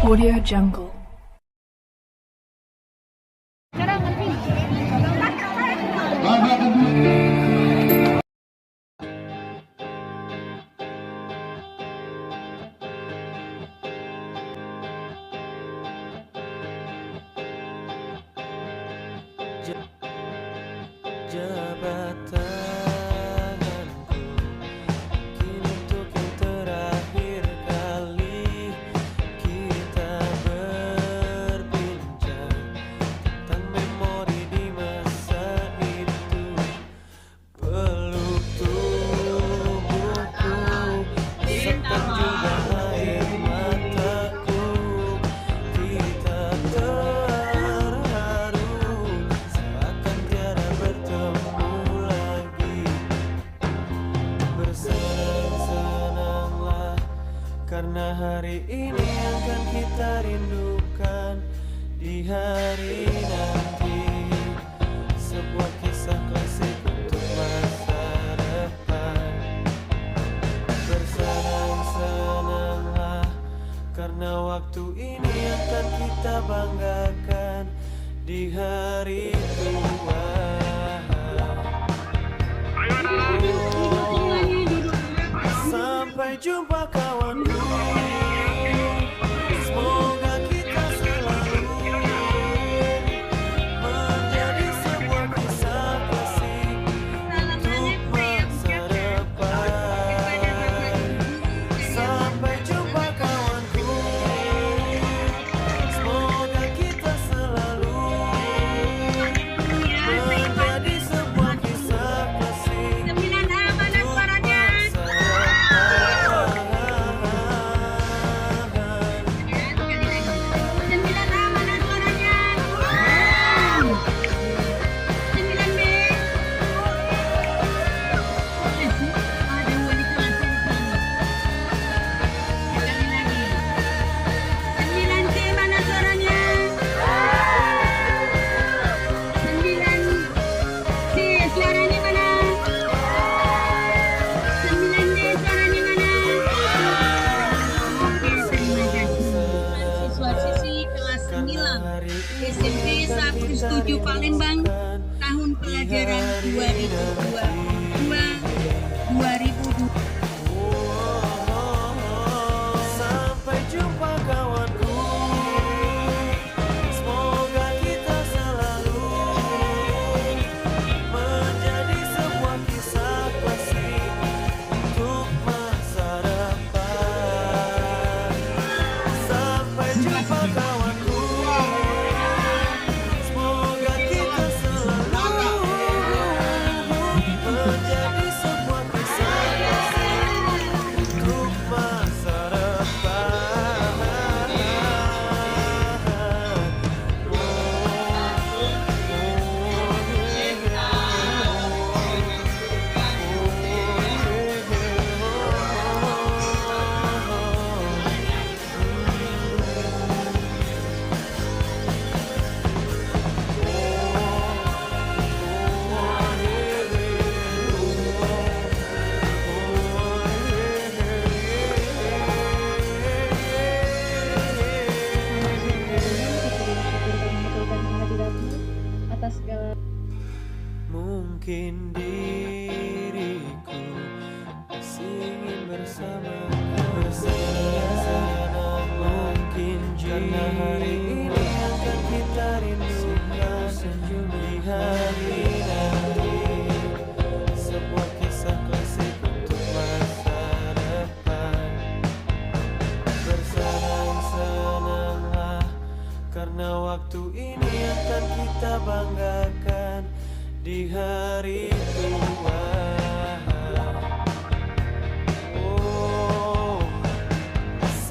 Audio Jungle. Jabatanku kini untuk yang terakhir kali kita berbincang tentang memori di masa itu. Peluk tubuhku, sekan juga air mataku. Kita terharu seakan tiada bertemu lagi. Bersenang-senanglah karena hari ini akan kita rindukan di hari nanti. Sebuah kisah klasik untuk masa depan. Bersenang-senanglah karena waktu ini akan kita banggakan di hari tua. Sampai jumpa kawanku. Semoga kita selalu menjadi sebuah kisah klasik untuk masa depan. Sampai jumpa kawanku. Semoga kita selalu menjadi sebuah kisah klasik untuk masa SMP 17 Palembang, tahun pelajaran 2022-2023. Sampai jumpa kawanku. Semoga kita selalu menjadi sebuah kisah klasik untuk masa depan. Sampai jumpa kawanku. Semoga kita selalu menjadi sebuah kisah klasik untuk masa depan. Atas segala Mungkin diriku masih ingin bersama. Bersenang-senang mungkin karena hari ini akan kita rindukan di hari nanti. Sebuah kisah klasik untuk masa depan. Bersenang-senanglah karena waktu ini akan kita banggakan di hari tua. Oh,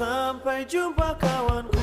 sampai jumpa kawanku.